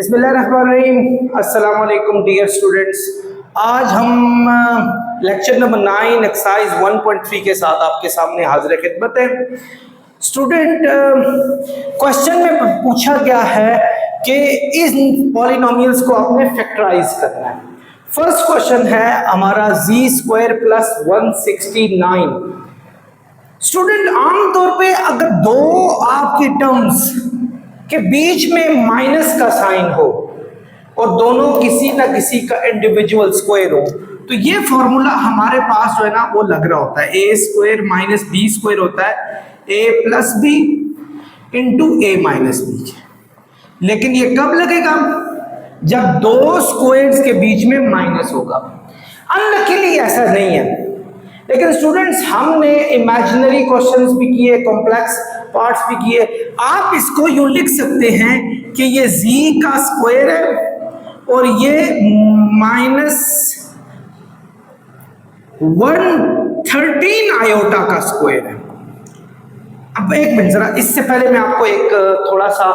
बिस्मिल्लाहिर्रहमानिर्रहीम। अस्सलाम वालेकुम डियर स्टूडेंट्स। आज हम लेक्चर नंबर 9 एक्सरसाइज 1.3 के साथ आपके सामने हाजिर खिदमत है। स्टूडेंट, क्वेश्चन में पूछा गया है कि इस पॉलिनोमियल्स को आपने फैक्टराइज करना है। फर्स्ट क्वेश्चन है हमारा z² प्लस 169। स्टूडेंट, आमतौर पे अगर दो आपकी टर्म्स के बीच में माइनस का साइन हो और दोनों किसी ना किसी का इंडिविजुअल स्क्वायर हो तो ये फॉर्मूला हमारे पास जो है ना वो लग रहा होता है। a² माइनस b² होता है a plus B into a minus b. लेकिन ये कब लगेगा? जब दो स्क्वायर्स के बीच में माइनस होगा। अनलकीली ऐसा नहीं है, लेकिन स्टूडेंट्स हमने इमेजिनरी क्वेश्चंस भी किए, कॉम्प्लेक्स पार्ट्स भी किए। आप इसको यूं लिख सकते हैं कि ये z का स्क्वायर है और ये माइनस 113 आयोटा का स्क्वायर है। अब एक मिनट, जरा इससे पहले मैं आपको एक थोड़ा सा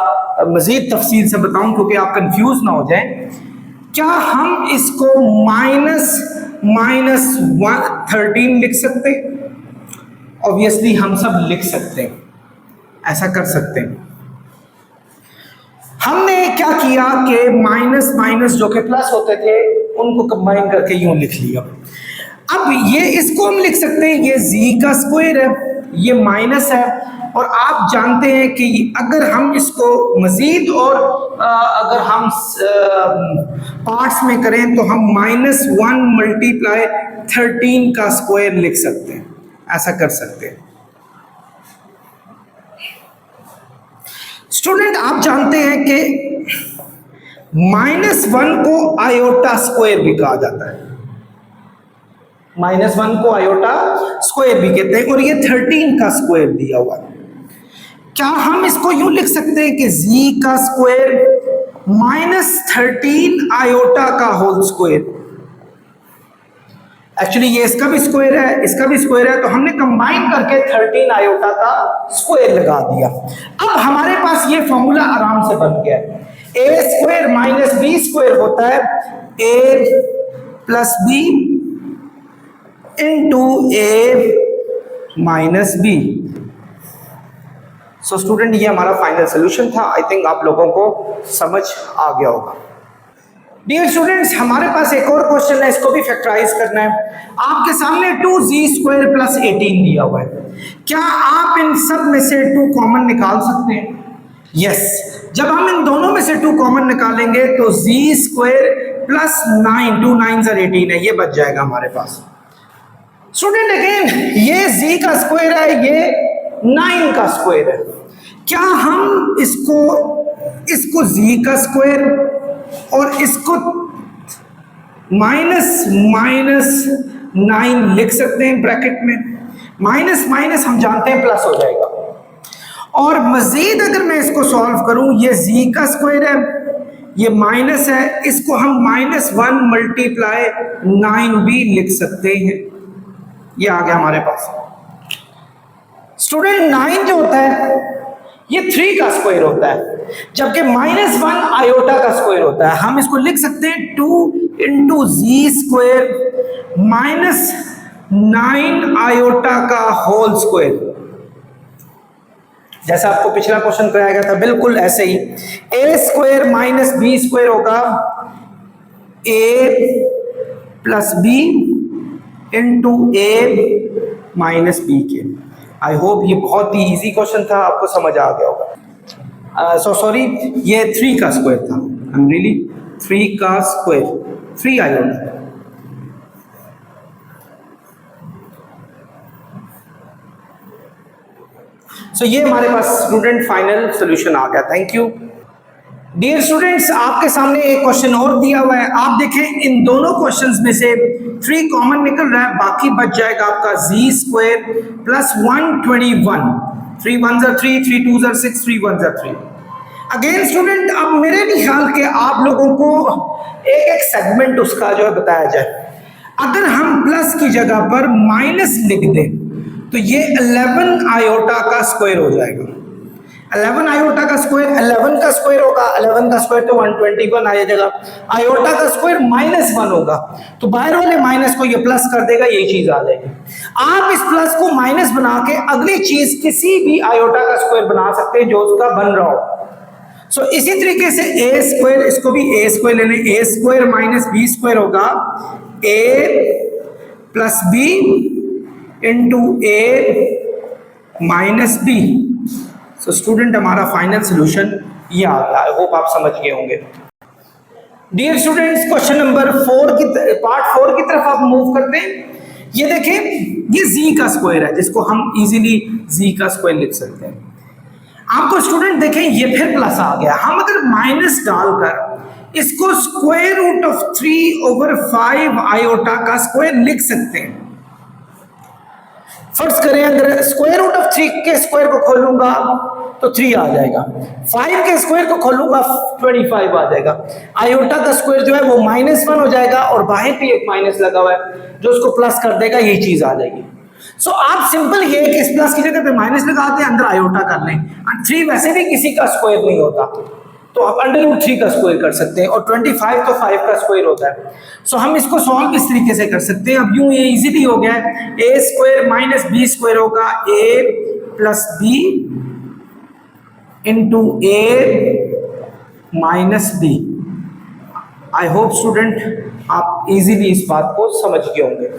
मजीद तफसील से बताऊं क्योंकि आप कंफ्यूज ना हो जाएं। क्या हम इसको माइनस 113 लिख सकते हैं? ऑब्वियसली हम सब लिख सकते हैं, ऐसा कर सकते हैं। हमने क्या किया कि माइनस माइनस जो कि प्लस होते थे उनको कंबाइन करके यूं लिख लिया। अब ये इसको हम लिख सकते हैं, ये z का स्क्वायर है, ये माइनस है, और आप जानते हैं कि अगर हम इसको मजीद और अगर हम पार्ट्स में करें तो हम -1 मल्टीप्लाई 13 का स्क्वायर लिख सकते हैं, ऐसा कर सकते हैं। स्टूडेंट, आप जानते हैं कि -1 को आयोटा स्क्वायर भी कहा जाता है, -1 को आयोटा स्क्वायर भी कहते हैं, और ये 13 का स्क्वायर दिया हुआ है। क्या हम इसको यूं लिख सकते हैं कि z का स्क्वायर -13 आयोटा का होल स्क्वायर? एक्चुअली ये इसका भी स्क्वायर है, इसका भी स्क्वायर है, तो हमने कंबाइन करके 13 आयोटा का स्क्वायर लगा दिया। अब हमारे पास ये फॉर्मूला आराम से बन गया है। a² माइनस b² होता है a plus B into a minus B. So student, ये हमारा फाइनल सोल्यूशन था। आई थिंक आप लोगों को समझ आ गया होगा। डियर स्टूडेंट्स, हमारे पास एक और क्वेश्चन है, इसको भी फैक्टराइज करना है। आपके सामने 2z² प्लस 18 दिया हुआ है। क्या आप इन सब में से 2 कॉमन निकाल सकते हैं? यस। जब हम इन दोनों में से 2 कॉमन निकालेंगे तो z² प्लस 9, 2 9s are 18 है, ये बच जाएगा हमारे पास। स्टूडेंट, अगेन ये z का स्क्वायर है, ये 9 का स्क्वायर है। क्या हम इसको z का स्क्वायर और इसको माइनस 9 लिख सकते हैं ब्रैकेट में? माइनस माइनस हम जानते हैं प्लस हो जाएगा। और मजीद अगर मैं इसको सॉल्व करूं, ये z का स्क्वायर है, ये माइनस है, इसको हम -1 मल्टीप्लाई 9 भी लिख सकते हैं। ये आ गया हमारे पास। स्टूडेंट, 9 जो होता है ये 3 का स्क्वायर होता है, जबकि -1 आयोटा का स्क्वायर होता है। हम इसको लिख सकते हैं 2 इंटू z² माइनस 9 आयोटा का होल स्क्वायर। जैसा आपको पिछला क्वेश्चन कराया गया था, बिल्कुल ऐसे ही a² माइनस b² होगा a plus B into a minus B के। आई होप ये बहुत ही इजी क्वेश्चन था, आपको समझ आ गया होगा। सॉरी, ये 3 का स्क्वायर था। आई एम रियली 3 का स्क्वायर, 3 आयोटा। सो ये हमारे पास स्टूडेंट फाइनल सॉल्यूशन आ गया। Thank you. डियर स्टूडेंट्स, आपके सामने एक क्वेश्चन और दिया हुआ है। आप देखें, इन दोनों क्वेश्चंस में से 3 कॉमन निकल रहा है, बाकी बच जाएगा आपका z² plus 121। 3 1s are 3, 3 2s are 6, 3 1s are 3। Again student, अब मेरे ख्याल के आप लोगों को एक एक सेगमेंट उसका जो है बताया जाए। अगर हम प्लस की जगह पर माइनस लिख दें तो ये 11 आयोटा का स्क्वायर हो जाएगा। 11 आयोटा का स्क्वायर 11 का स्क्वायर होगा, 11 का स्क्वायर तो 121 आ जाएगा, आयोटा का स्क्वायर -1 होगा, तो बाहर वाले माइनस को ये प्लस कर देगा, यही चीज आ जाएगी। आप इस प्लस को माइनस बना के अगली चीज किसी भी आयोटा का स्क्वायर बना सकते हैं जो उसका बन रहा हो। सो इसी तरीके से ए स्क्वायर, इसको भी ए स्क्वायर लेने, ए स्क्वायर माइनस बी स्क्वायर होगा A plus B into A minus B. So student हमारा फाइनल सोल्यूशन ये आ गया। आई होप आप समझ गए होंगे। डियर स्टूडेंट्स, क्वेश्चन नंबर 4 की पार्ट 4 की तरफ आप मूव करते हैं। ये देखें, ये z का स्क्वायर है जिसको हम इजीली z का स्क्वायर लिख सकते हैं। आपको स्टूडेंट देखें ये फिर प्लस आ गया, हम अगर माइनस डालकर इसको स्क्वायर रूट ऑफ 3/5 आयोटा का स्क्वायर लिख सकते हैं। फर्ज करें अगर स्क्वायर रूट ऑफ 3 के स्क्वायर को खोलूंगा तो 3 आ जाएगा, 5 के स्क्वायर को खोलूंगा 25 आ जाएगा, आयोटा का स्क्वायर जो है वो -1 हो जाएगा और बाहर भी एक माइनस लगा हुआ है जो उसको प्लस कर देगा, यही चीज आ जाएगी। सो आप सिंपल ये कि इस प्लस की जगह पे माइनस लगाते हैं, अंदर आयोटा कर लें। 3 वैसे भी किसी का स्क्वायर नहीं होता तो आप √3 का स्क्वायर कर सकते हैं और 25 तो 5 का स्क्वायर होता है। सो हम इसको सॉल्व इस तरीके से कर सकते हैं। अब यूं ये इजीली हो गया है, A square minus B square होगा A plus B into A minus B. I hope student आप इजीली इस बात को समझ गए होंगे।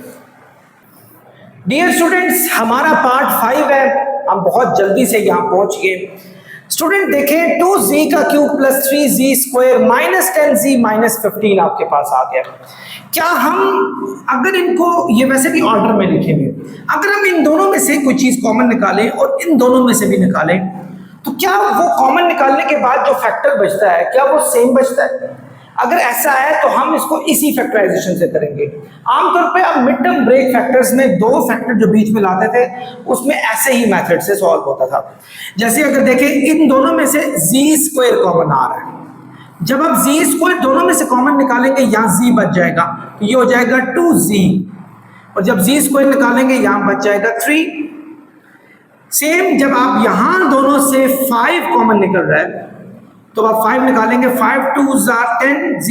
डियर स्टूडेंट्स, हमारा पार्ट 5 है, हम बहुत जल्दी से यहां पहुंच गए। स्टूडेंट देखें 2z का cube plus 3z square minus 10z minus 15 आपके पास आ गया। क्या हम अगर इनको, ये वैसे भी ऑर्डर में लिखे हुए, अगर हम इन दोनों में से कोई चीज कॉमन निकालें और इन दोनों में से भी निकालें तो क्या वो कॉमन निकालने के बाद जो फैक्टर बचता है क्या वो सेम बचता है? अगर ऐसा है तो हम इसको इसी फैक्टराइजेशन से करेंगे। आमतौर पे अब मिड टर्म ब्रेक फैक्टर्स में दो फैक्टर जो बीच में लाते थे उसमें ऐसे ही मेथड से सॉल्व होता था। जैसे अगर देखें इन दोनों में से जी स्क्वायर कॉमन आ रहा है, जब आप जी स्क्वायर दोनों में से कॉमन निकालेंगे यहाँ जी बच जाएगा तो ये हो जाएगा 2z, और जब जी स्क्वायर निकालेंगे यहाँ बच जाएगा 3। सेम जब आप यहाँ दोनों से 5 कॉमन निकल रहा है तो आप 5 निकालेंगे, 5 2s are 10z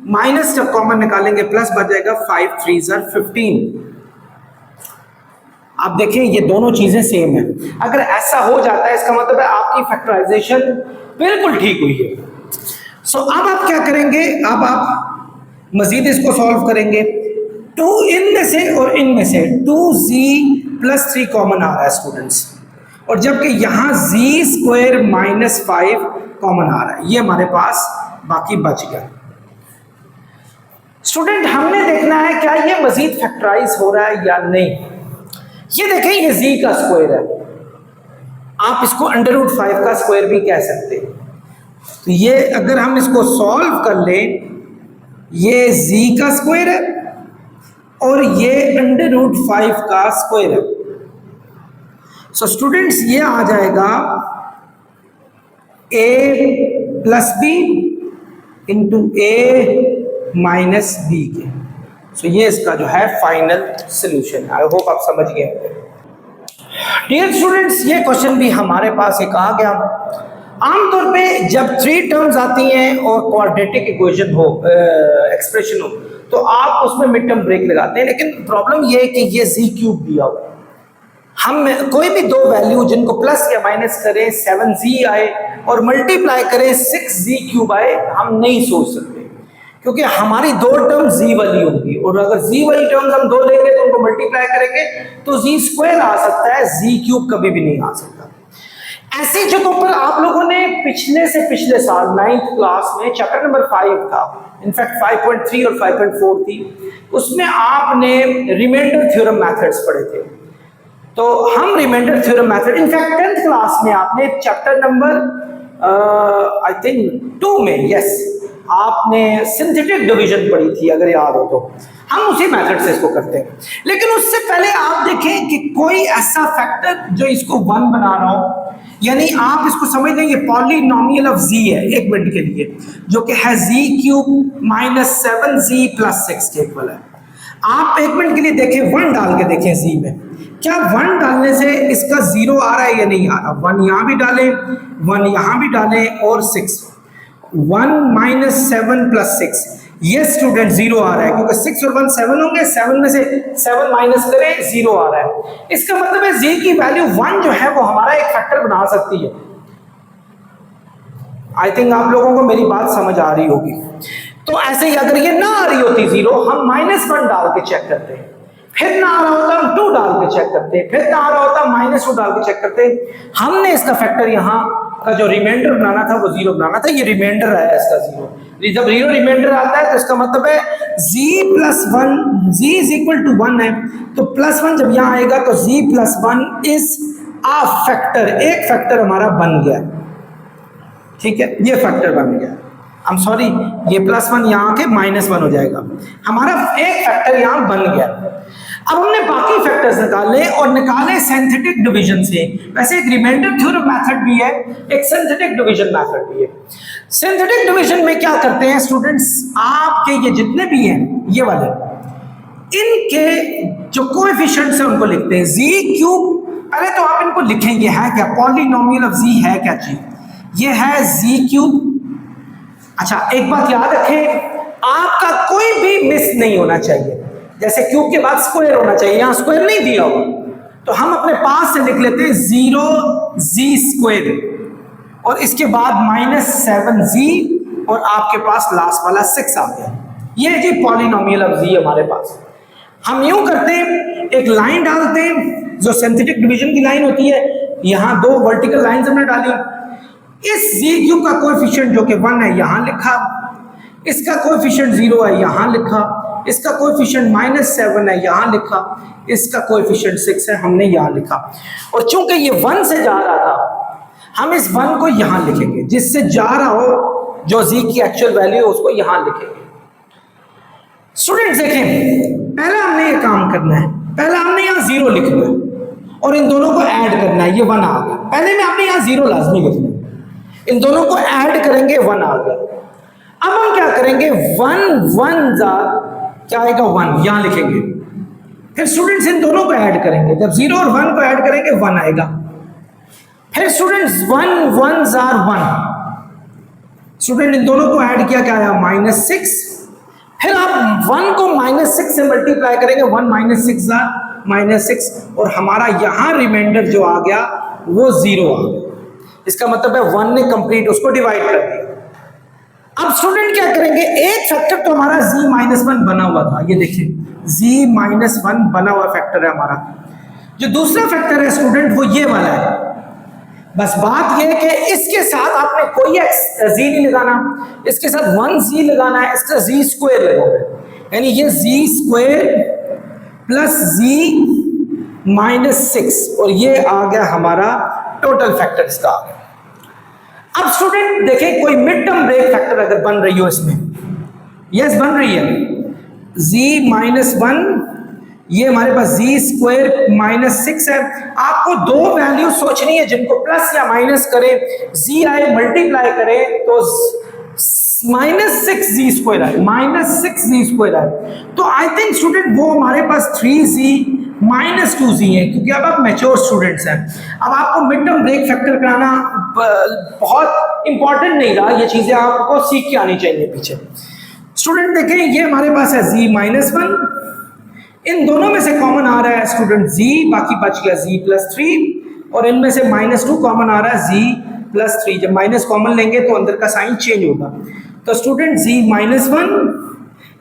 माइनस जब कॉमन निकालेंगे प्लस बच जाएगा 5 3s are 15। आप देखिए ये दोनों चीजें सेम है। अगर ऐसा हो जाता है इसका मतलब है आपकी फैक्टराइजेशन बिल्कुल ठीक हुई है। सो अब आप क्या करेंगे, अब आप मजीद इसको सॉल्व करेंगे। 2 इनमें से और इनमें से 2z प्लस 3 कॉमन आ रहा है स्टूडेंट्स, और जबकि यहाँ z स्क्वायर माइनस 5 कॉमन आ रहा है, ये हमारे पास बाकी बच गया। स्टूडेंट हमने देखना है क्या ये मजीद फैक्टराइज हो रहा है या नहीं। ये देखें ये z का स्क्वायर है, आप इसको √5 का स्क्वायर भी कह सकते हैं। तो ये अगर हम इसको सॉल्व कर लें, ये z का स्क्वायर है और ये √5 का स्क्वायर है। सो स्टूडेंट्स ये आ जाएगा a plus B into A minus B के। सो ये इसका जो है फाइनल सोल्यूशन है। आई होप आप समझ गए। डियर स्टूडेंट्स, ये क्वेश्चन भी हमारे पास एक आ गया। आमतौर पे जब 3 टर्म्स आती हैं और क्वाड्रेटिक इक्वेशन हो, एक्सप्रेशन हो, तो आप उसमें मिड टर्म ब्रेक लगाते हैं, लेकिन प्रॉब्लम ये है कि ये z क्यूब दिया हुआ है। हम कोई भी दो वैल्यू जिनको प्लस या माइनस करें 7z आए और मल्टीप्लाई करें 6z क्यूब आए, हम नहीं सोच सकते क्योंकि हमारी दो टर्म z वाली होगी, और अगर z वाली टर्म्स हम दो लेंगे तो उनको मल्टीप्लाई करेंगे तो z स्क्वायर आ सकता है, z क्यूब कभी भी नहीं आ सकता। ऐसी जगहों पर आप लोगों ने पिछले से पिछले साल 9th क्लास में चैप्टर नंबर 5 था, इनफैक्ट 5.3 और 5.4 थी, उसमें आपने रिमाइंडर थ्योरम मेथड्स पढ़े थे। तो हम remainder theorem method, in fact 10th class में आपने चैप्टर नंबर आई थिंक 2 में, यस, आपने सिंथेटिक डिवीजन पढ़ी थी अगर याद हो तो। हम उसी मेथड से इसको करते हैं, लेकिन उससे पहले आप देखें कि कोई ऐसा फैक्टर जो इसको 1 बना रहा हो, यानी आप इसको समझ लें ये पॉलिनोमियल ऑफ z है एक मिनट के लिए, जो कि है z cube minus 7z plus 6 के इक्वल है। आप एक मिनट के लिए देखें, 1 डाल के देखें जी में, क्या 1 डालने से इसका 0 आ रहा है या नहीं आ रहा? 1 यहाँ भी डालें, 1 यहाँ भी डालें और 6, 1 माइनस 7 प्लस 6, ये स्टूडेंट 0 आ रहा है, क्योंकि 6 और 1 7 होंगे, 7 में से 7 माइनस करें 0 आ रहा है। इसका मतलब है जी की वैल्यू 1 जो है वो हमारा एक फैक्टर बना सकती है। आई थिंक आप लोगों को मेरी बात समझ आ रही होगी। तो ऐसे ही अगर ये ना आ रही होती 0, हम -1 डाल के चेक करते हैं, फिर ना आ रहा होता हम 2 डाल के चेक करते हैं, फिर ना आ रहा होता -2 डाल के चेक करते हैं। हमने इसका फैक्टर यहाँ का जो रिमाइंडर बनाना था वो 0 बनाना था, ये रिमाइंडर आया इसका 0। जब 0 रिमाइंडर आता है तो इसका मतलब है z plus 1, z is equal to 1 है, तो +1 जब यहाँ आएगा तो z plus 1 is a factor, एक फैक्टर हमारा बन गया। ठीक है, ये फैक्टर बन गया। I'm सॉरी, ये +1 यहाँ के -1 हो जाएगा, हमारा एक फैक्टर यहाँ बन गया। अब हमने बाकी फैक्टर्स निकाले और निकाले सिंथेटिक डिवीजन से। वैसे एक रिमाइंडर थ्योरम मेथड भी है, एक सिंथेटिक डिवीजन मेथड भी है। सिंथेटिक डिवीजन में क्या करते हैं स्टूडेंट्स, आपके ये जितने भी हैं ये वाले, इनके जो कोएफिशिएंट्स हैं उनको लिखते हैं z क्यूब। पहले तो आप इनको लिखेंगे, है क्या पॉलिनोमियल ऑफ z है क्या चीज, ये है z क्यूब। अच्छा एक बात याद रखें, आपका कोई भी मिस नहीं होना चाहिए, जैसे क्यूब के बाद स्क्वायर होना चाहिए, यहां स्क्वायर नहीं दिया हुआ, तो हम अपने पास से लिख लेते हैं 0z² और इसके बाद -7z और आपके पास लास्ट वाला 6 आ गया। ये जी पॉलिनोमियल ऑफ z हमारे पास। हम यूं करते हैं, एक लाइन डालते हैं जो सिंथेटिक डिवीजन की लाइन होती है, यहां 2 वर्टिकल लाइंस हमने डाली, इस z क्यूब का कोएफिशिएंट जो कि 1 है यहां लिखा, इसका कोएफिशिएंट 0 है यहां लिखा, इसका कोएफिशिएंट -7 है यहां लिखा, इसका कोएफिशिएंट 6 है हमने यहां लिखा। और चूंकि ये 1 से जा रहा था, हम इस 1 को यहां लिखेंगे, जिससे जा रहा हो जो z की एक्चुअल वैल्यू है उसको यहां लिखेंगे। स्टूडेंट्स देखें, पहला हमने ये काम करना है, पहला हमने यहां 0 लिखना है और इन दोनों को ऐड करना है, ये 1 आ गया। पहले में आपने यहां 0 लाजमी लिखना है, इन दोनों को ऐड करेंगे 1 आ गया। अब हम क्या करेंगे, 1 1 क्या आएगा 1 यहां लिखेंगे, फिर स्टूडेंट्स इन दोनों को ऐड करेंगे, जब 0 और 1 को ऐड करेंगे 1 आएगा। फिर स्टूडेंट्स 1 1 1, स्टूडेंट इन दोनों को ऐड किया, क्या आया -6। फिर आप 1 को -6 से मल्टीप्लाई करेंगे, 1 -6 -6 और हमारा यहां रिमाइंडर जो आ गया वो 0 आ गया। इसका मतलब है 1 ने कंप्लीट उसको डिवाइड कर दिया। अब स्टूडेंट क्या करेंगे, एक फैक्टर तो हमारा z-1 बना हुआ था, ये देखिए z-1 बना हुआ फैक्टर है हमारा। जो दूसरा फैक्टर है स्टूडेंट वो ये वाला है। बस बात ये है कि इसके साथ आपने कोई z नहीं लगाना, इसके साथ 1z लगाना है, इसका z² लगाना है, यानी ये z² प्लस z-6 और ये आ गया हमारा टोटल फैक्टर इसका आ गया। अब स्टूडेंट देखें, कोई मिड टर्म ब्रेक फैक्टर अगर बन रही हो इसमें, यस बन रही है, z-1, ये हमारे पास z² -6 है। आपको 2 वैल्यू सोचनी है जिनको प्लस या माइनस करें, z आए मल्टीप्लाई करें तो -6z² आए, -6z² आए, तो आई थिंक स्टूडेंट वो हमारे पास 3z -2z है, क्योंकि अब आप मैच्योर स्टूडेंट्स हैं। अब आपको मिड टर्म ब्रेक फैक्टर कराना बहुत इंपॉर्टेंट नहीं रहा, ये चीजें आपको सीख के आनी चाहिए पीछे। स्टूडेंट देखें, ये हमारे पास है z-1, इन दोनों में से कॉमन आ रहा है स्टूडेंट z, बाकी बच गया z+3 और इनमें से -2 कॉमन आ रहा है z+3। जब माइनस कॉमन लेंगे तो अंदर का साइन चेंज होगा, तो स्टूडेंट z-1,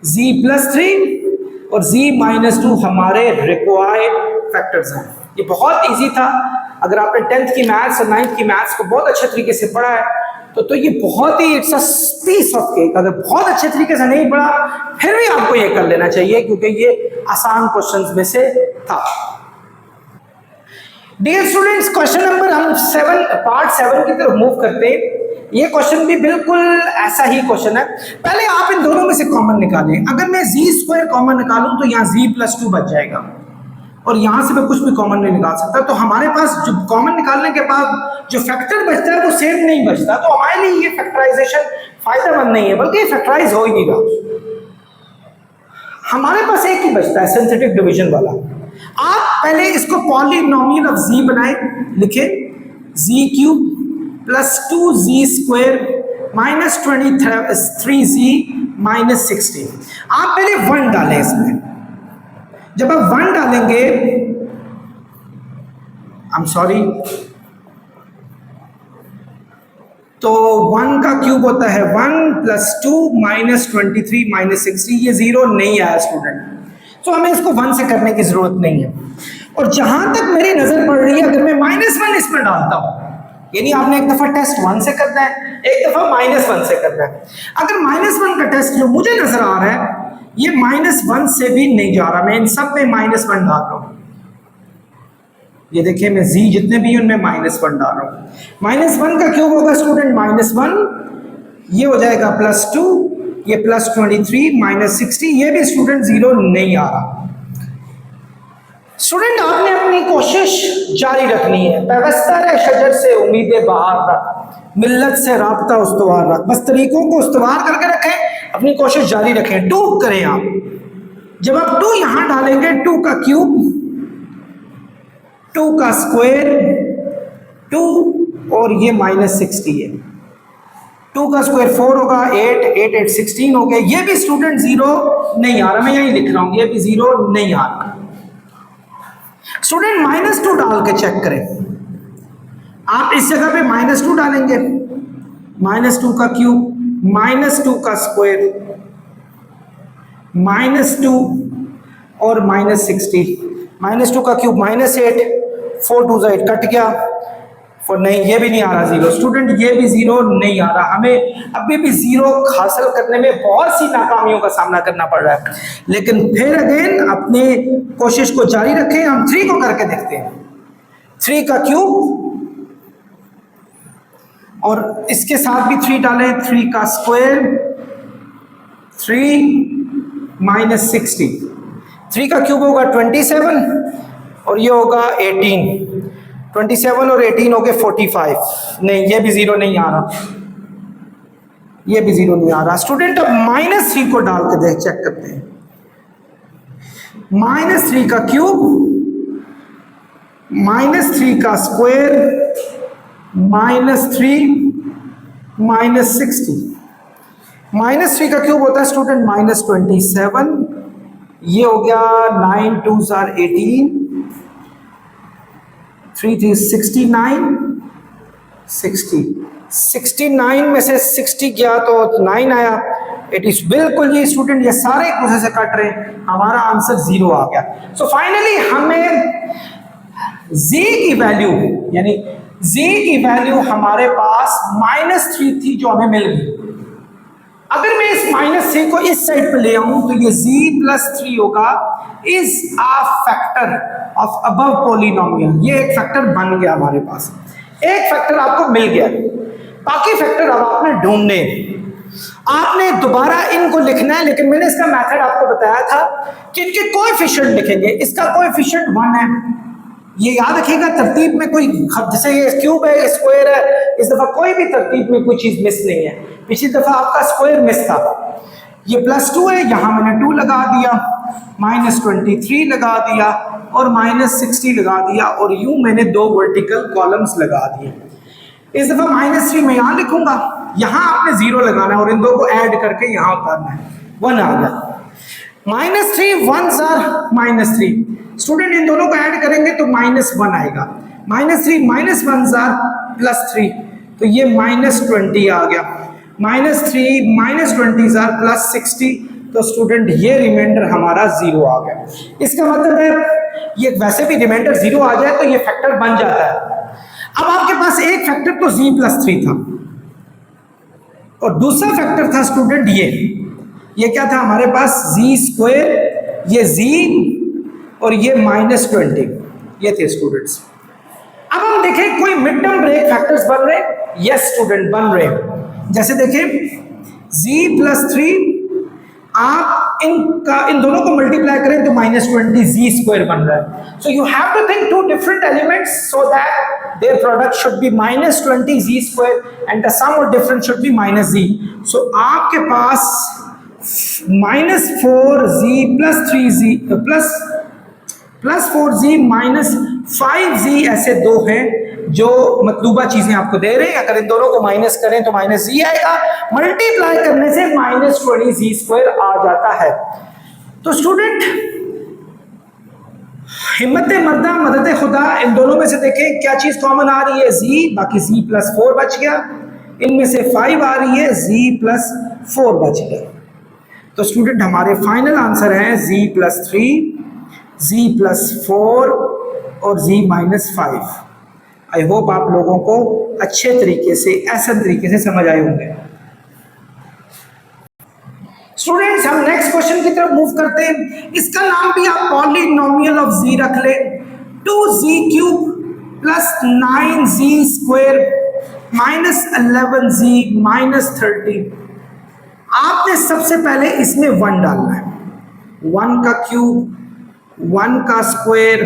z+3 और z-2 हमारे रिक्वायर्ड फैक्टर्स हैं। ये बहुत इजी था, अगर आपने 10th की मैथ्स और 9th की मैथ्स को बहुत अच्छे तरीके से पढ़ा है तो ये बहुत ही it's a piece of cake. अगर बहुत अच्छे तरीके से नहीं पढ़ा फिर भी आपको ये कर लेना चाहिए, क्योंकि ये आसान क्वेश्चंस में से था। डियर स्टूडेंट्स, क्वेश्चन नंबर हम पार्ट 7 की तरफ मूव करते हैं। ये क्वेश्चन भी बिल्कुल ऐसा ही क्वेश्चन है। पहले आप इन दोनों में से कॉमन निकालें। अगर मैं z² कॉमन निकालूं तो यहाँ z+2 बच जाएगा और यहां से मैं कुछ भी कॉमन नहीं निकाल सकता, तो हमारे पास जो कॉमन निकालने के बाद जो फैक्टर बचता है वो सेम नहीं बचता, तो हमारे लिए ये फैक्टराइजेशन फायदेमंद नहीं है, बल्कि फैक्टराइज हो ही नहीं रहा। हमारे पास एक ही बचता है सिंथेटिक डिवीजन वाला। आप पहले इसको पॉलिनोमियल ऑफ z बनाए, लिखे z cube plus 2z² minus 23z minus 16। आप पहले 1 डालें इसमें। जब आप 1 डालेंगे, आई एम सॉरी, तो 1 का क्यूब होता है 1 प्लस 2 माइनस 23 माइनस 60। ये 0 नहीं आया स्टूडेंट, तो हमें इसको 1 से करने की जरूरत नहीं है। और जहां तक मेरी नजर पड़ रही है, अगर मैं -1 इसमें डालता हूं, यानी आपने एक दफा टेस्ट 1 से करना है, एक दफा -1 से करना है। अगर -1 का टेस्ट जो मुझे नजर आ रहा है, ये -1 से भी नहीं जा रहा, मैं इन सब में -1 डाल रहा हूं। ये देखिए, मैं z जितने भी उनमें -1 डाल रहा हूं। -1 का क्यूब होगा स्टूडेंट -1, ये हो जाएगा +2, ये प्लस 23 माइनस 60। ये भी स्टूडेंट 0 नहीं आ रहा। स्टूडेंट आपने अपनी कोशिश जारी रखनी है। पैवस्तर है शजर से उम्मीदें बहार रख, मिल्लत से राब्ता उस्तवार रख। बस तरीकों को उस्तवार करके रखें, अपनी कोशिश जारी रखें। 2 करें आप। जब आप 2 यहां डालेंगे, 2 का क्यूब, 2 का स्क्वायर, 2 और ये -60 है। 2 का स्क्वायर 4 होगा, 8 8 8 16 हो गया। ये भी स्टूडेंट 0 नहीं आ रहा, मैं यही लिख रहा हूं, ये भी 0 नहीं आ रहा। स्टूडेंट -2 डाल के चेक करें। आप इस जगह पे -2 डालेंगे, -2 का क्यूब, -2 का स्क्वायर, -2 और -60। -2 का क्यूब -8, 4 2 8 कट गया, और नहीं, ये भी नहीं आ रहा 0। स्टूडेंट ये भी 0 नहीं आ रहा। हमें अभी भी 0 हासिल करने में बहुत सी नाकामियों का सामना करना पड़ रहा है, लेकिन फिर अगेन अपने कोशिश को जारी रखें। हम 3 को करके देखते हैं। 3 का क्यूब और इसके साथ भी 3 डालें, 3 का स्क्वायर, 3 -60। 3 का क्यूब होगा 27 और ये होगा 18। 27 और 18 हो गए 45। नहीं, ये भी 0 नहीं आ रहा, ये भी 0 नहीं आ रहा। स्टूडेंट अब -3 को डाल के देख, चेक करते हैं। -3 का क्यूब, -3 का स्क्वायर, -3 -60। -3 का क्यूब होता है स्टूडेंट -27। ये हो गया 9 2s are 18, 3 3 69, 60। 69 में से 60 गया तो 9 आया। इट इज बिल्कुल, ये स्टूडेंट ये सारे एक दूसरे से कट रहे हैं, हमारा आंसर 0 आ गया। सो फाइनली हमें z की वैल्यू, यानी z की वैल्यू हमारे पास -3 थी जो हमें मिल गई। अगर मैं इस -3 को इस साइड पे ले आऊं तो ये z + 3 होगा, is a factor of above polynomial. ये एक फैक्टर बन गया हमारे पास, एक फैक्टर आपको मिल गया। बाकी फैक्टर अब आपने ढूंढने, आपने दोबारा इनको लिखना है। लेकिन मैंने इसका मेथड आपको बताया था कि इनके कोएफिशिएंट लिखेंगे। इसका कोएफिशिएंट 1 है, ये याद रखिएगा। तरतीब में कोई, जैसे ये क्यूब है, स्क्वायर है, इस दफा कोई भी तरतीब में कोई चीज मिस नहीं है। पिछली दफा आपका स्क्वायर मिस था। ये +2 है, यहां मैंने 2 लगा दिया, -23 लगा दिया और -60 लगा दिया, और यूं मैंने 2 वर्टिकल कॉलम्स लगा दिए। इस दफा -3 मैं यहां लिखूंगा, यहां आपने 0 लगाना है और इन दो को ऐड करके यहां उतारना है। 1 आ गया। -3 1s are -3। स्टूडेंट इन दोनों को ऐड करेंगे तो -1 आएगा। -3 -1s are +3, तो ये -20 आ गया। -3 -20s are +60, तो स्टूडेंट ये रिमाइंडर हमारा 0 आ गया। इसका मतलब है ये वैसे भी रिमाइंडर 0 आ जाए तो ये फैक्टर बन जाता है। अब आपके पास एक फैक्टर तो z + 3 था और दूसरा फैक्टर था स्टूडेंट ये क्या था हमारे पास, z², ये z और ये -20, ये थे स्टूडेंट्स। अब हम देखें कोई मिड टर्म ब्रेक फैक्टर्स बन रहे हैं। यस स्टूडेंट, बन रहे हैं। जैसे देखें z + 3, आप इन दोनों को मल्टीप्लाई करें तो -20 z² बन रहा है। So you have to think 2 different elements so that their product should be -20 z² and the sum of difference should be -z। So आपके पास minus 4z plus 3z plus 4z minus 5z, ऐसे दो हैं जो मतलूबा चीजें आपको दे रहे हैं। अगर इन दोनों को माइनस करें तो माइनस z आएगा, मल्टीप्लाई करने से माइनस 20z² आ जाता है। तो स्टूडेंट हिम्मत मर्दा मदद खुदा, इन दोनों में से देखें क्या चीज कॉमन आ रही है, z, बाकी z प्लस 4 बच गया, इनमें से 5 आ रही है, z प्लस 4 बच गया। तो स्टूडेंट हमारे फाइनल आंसर हैं z प्लस 3, z प्लस 4 और z माइनस 5। आई होप आप लोगों को अच्छे तरीके से, ऐसा तरीके से समझ आए होंगे। स्टूडेंट्स हम नेक्स्ट क्वेश्चन की तरफ मूव करते हैं। इसका नाम भी आप पॉलिनोमियल ऑफ z रख ले, 2z³ plus 9z² minus 11z minus 30। आपने सबसे पहले इसमें 1 डालना है, 1 का क्यूब, 1 का स्क्वायर,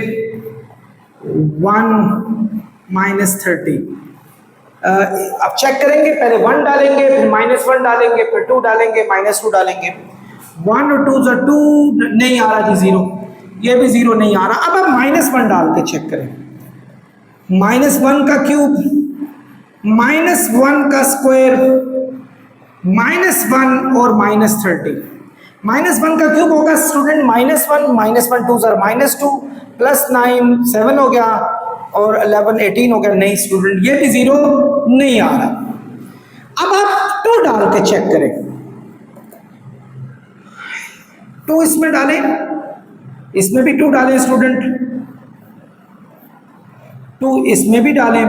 1 माइनस 30। अब चेक करेंगे, पहले 1 डालेंगे, फिर -1 डालेंगे, फिर 2 डालेंगे, -2 डालेंगे। 1 और 2 से 2 नहीं आ रहा जी, 0, ये भी 0 नहीं आ रहा। अब आप -1 डाल के चेक करें, -1 का क्यूब, -1 का स्क्वायर, -1 और -30। -1 का क्यूब होगा स्टूडेंट -1 2 -2 प्लस 9 7 हो गया और 11 18 हो गया। नहीं स्टूडेंट, ये भी 0 नहीं आ रहा। अब आप 2 डाल के चेक करें, 2 इसमें डालें, इसमें भी 2 डालें स्टूडेंट, 2 इसमें भी डालें।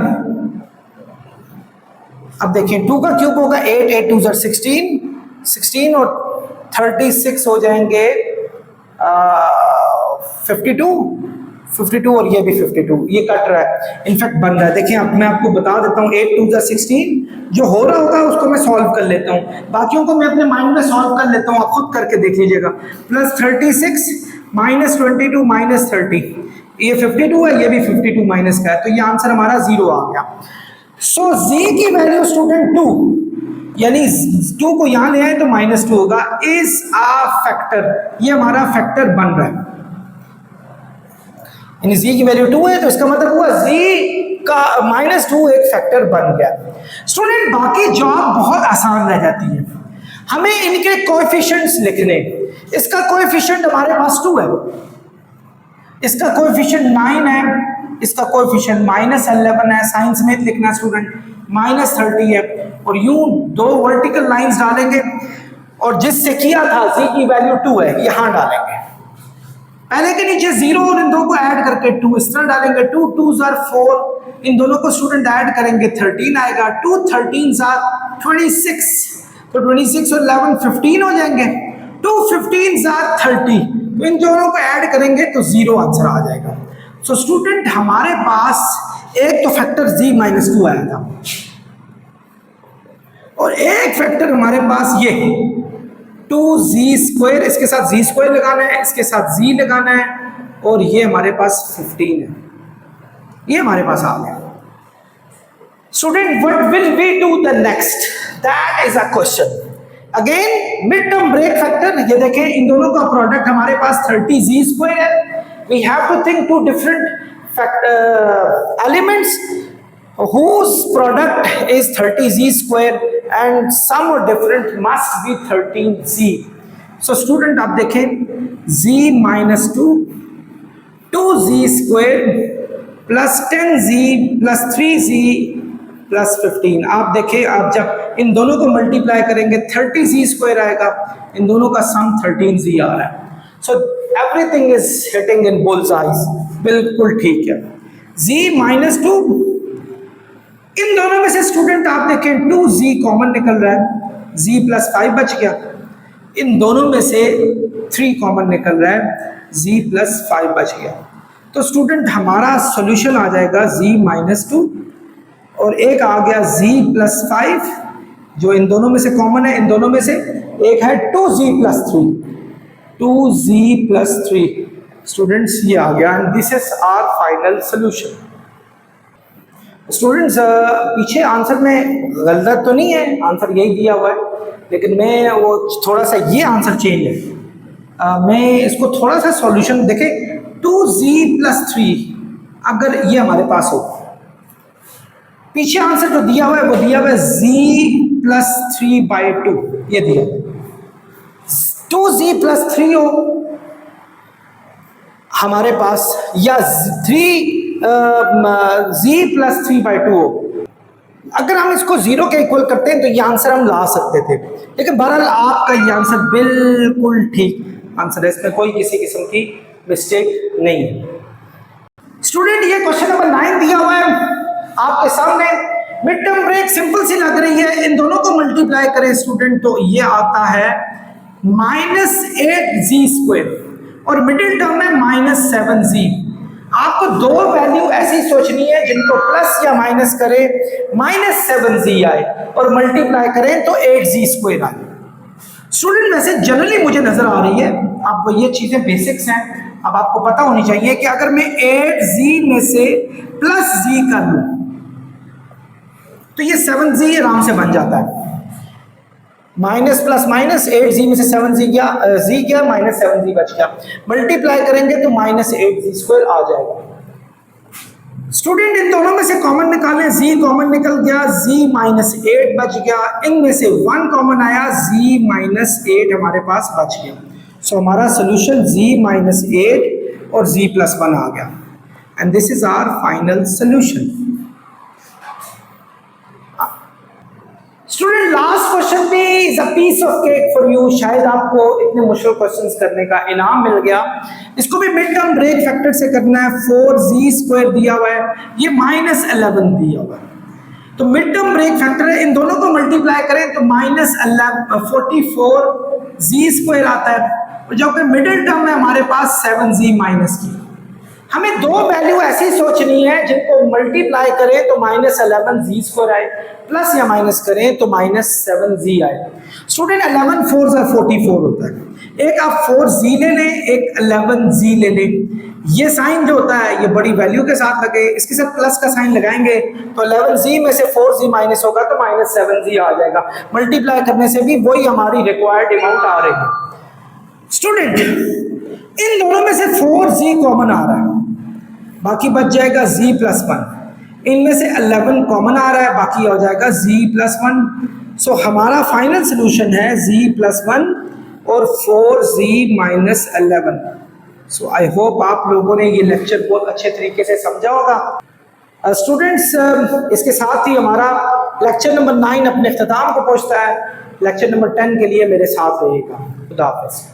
अब देखिए 2 का क्यूब होगा 8, 8 2 16, 16 और 36 हो जाएंगे 52 और ये भी 52, ये कट रहा है, इनफैक्ट बन रहा है। देखिए अब मैं आपको बता देता हूँ, 8 2 16 जो हो रहा होगा उसको मैं सॉल्व कर लेता हूँ, बाकियों को मैं अपने माइंड में सॉल्व कर लेता हूँ, आप खुद करके देख लीजिएगा। प्लस 36 माइनस 22 माइनस 30, ये 52 है, ये भी 52 माइनस का है, तो ये आंसर हमारा 0 आ गया। सो z की वैल्यू स्टूडेंट 2, यानी 2 को यहां ले आए तो -2 होगा, इज अ फैक्टर, ये हमारा फैक्टर बन रहा है। यानी z की वैल्यू 2 है तो इसका मतलब हुआ z का -2 एक फैक्टर बन गया। स्टूडेंट बाकी जॉब बहुत आसान रह जाती है, हमें इनके कोएफिशिएंट्स लिखने। इसका कोएफिशिएंट हमारे पास 2 है, इसका कोएफिशिएंट 9 है, इसका कोएफिशिएंट -11 है, साइन समेत लिखना स्टूडेंट, -30 है। और यूं 2 वर्टिकल लाइंस डालेंगे और जिससे किया था z की वैल्यू 2 है, यहां डालेंगे, पहले के नीचे 0 और इन दोनों को ऐड करके 2 इस तरह डालेंगे, 2 2 4, इन दोनों को स्टूडेंट ऐड करेंगे 13 आएगा, 2 13 26, तो 26 और 11 15 हो जाएंगे, 2 15 30, तो इन दोनों को ऐड करेंगे तो 0 आंसर आ जाएगा। सो स्टूडेंट हमारे पास एक तो फैक्टर z -2 आया था और एक फैक्टर हमारे पास ये 2z², इसके साथ z² लगाना है, इसके साथ z लगाना है, और ये हमारे पास 15 है, ये हमारे पास आ गया। Student what will we do the next, that is a question. Again mid term break factor, ये देखें इन दोनों का प्रोडक्ट हमारे पास 30z² है। We have to think two different elements whose product is 30z² and some are different, must be 13z. So student आप देखें, z -2 2z² plus 10z plus 3z plus 15। आप देखें, आप जब इन दोनों को मल्टीप्लाई करेंगे 30z² आएगा, इन दोनों का सम 13z आ रहा है। So everything is hitting in bull's eyes, बिल्कुल ठीक है। z -2, इन दोनों में से स्टूडेंट आप देखें 2z कॉमन निकल रहा है, z प्लस 5 बच गया, इन दोनों में से 3 कॉमन निकल रहा है, z प्लस 5 बच गया। तो स्टूडेंट हमारा सॉल्यूशन आ जाएगा z -2 और एक आ गया z प्लस 5, जो इन दोनों में से कॉमन है, इन दोनों में से एक है 2z plus 3, 2z plus 3। Students ये आ गया and this is our final solution. Students पीछे आंसर में गलत तो नहीं है, आंसर यही दिया हुआ है, लेकिन मैं वो थोड़ा सा ये आंसर चेंज है, मैं इसको थोड़ा सा सॉल्यूशन देखें 2z+3 अगर ये हमारे पास हो, पीछे आंसर जो दिया हुआ है वो दिया हुआ है z+3/2, ये दिया 2z+3 हो हमारे पास, या z+3/2 हो। अगर हम इसको जीरो के इक्वल करते हैं तो ये आंसर हम ला सकते थे, लेकिन बहरहाल आपका ये आंसर बिल्कुल ठीक आंसर है, इसमें कोई किसी किस्म की मिस्टेक नहीं है। स्टूडेंट ये क्वेश्चन नंबर 9 दिया हुआ है आपके सामने, मिड टर्म ब्रेक सिंपल सी लग रही है, इन दोनों को मल्टीप्लाई करें स्टूडेंट तो ये आता है -8z² और मिडिल टर्म में -7z। आपको दो वैल्यू ऐसी सोचनी है जिनको प्लस या माइनस करें -7z आए और मल्टीप्लाई करें तो 8z² आए। स्टूडेंट वैसे जनरली मुझे नजर आ रही है, आपको ये चीजें बेसिक्स हैं, अब आपको पता होनी चाहिए कि अगर मैं 8z में से प्लस z कर लूं तो ये 7z आराम से बन जाता है। माइनस प्लस माइनस 8z में से 7z गया, z गया, -7z बच गया, मल्टीप्लाई करेंगे तो -8z² आ जाएगा। स्टूडेंट इन दोनों में से कॉमन निकालें, z कॉमन निकल गया, z -8 बच गया, इनमें से 1 कॉमन आया, z -8 हमारे पास बच गया। सो हमारा सोल्यूशन z -8 और z+1 आ गया, and this is our final solution. Student last question भी is a piece of cake for you, शायद आपको इतने मुश्किल क्वेश्चंस करने का इनाम मिल गया। इसको भी मिड टर्म ब्रेक फैक्टर से करना है, 4z² दिया हुआ है, ये -11 दिया हुआ है, तो मिड टर्म ब्रेक फैक्टर है, इन दोनों को मल्टीप्लाई करें तो -44z² आता है, और जबकि मिडिल टर्म में हमारे पास 7z माइनस की। हमें दो वैल्यू ऐसी सोचनी है जिनको मल्टीप्लाई करें तो -11z² आए, प्लस या माइनस करें तो -7z आए। स्टूडेंट 11 4 44 होता है, एक आप 4z ले लें, एक 11z ले लें, ये साइन जो होता है ये बड़ी वैल्यू के साथ लगे, इसके साथ प्लस का साइन लगाएंगे तो 11z में से 4z माइनस होगा तो -7z आ जाएगा, मल्टीप्लाई करने से भी वही हमारी रिक्वायर्ड अमाउंट आ रही है। स्टूडेंट इन दोनों में से 4z कॉमन आ रहा है, बाकी बच जाएगा z+1, इनमें से 11 कॉमन आ रहा है, बाकी हो जाएगा z+1। सो हमारा फाइनल सोल्यूशन है z+1 और 4z - 11। सो आई होप आप लोगों ने ये लेक्चर बहुत अच्छे तरीके से समझा होगा। स्टूडेंट्स इसके साथ ही हमारा लेक्चर नंबर 9 अपने इख्तिताम को पहुंचता है। लेक्चर नंबर 10 के लिए मेरे साथ रहिएगा। खुदा हाफिज़।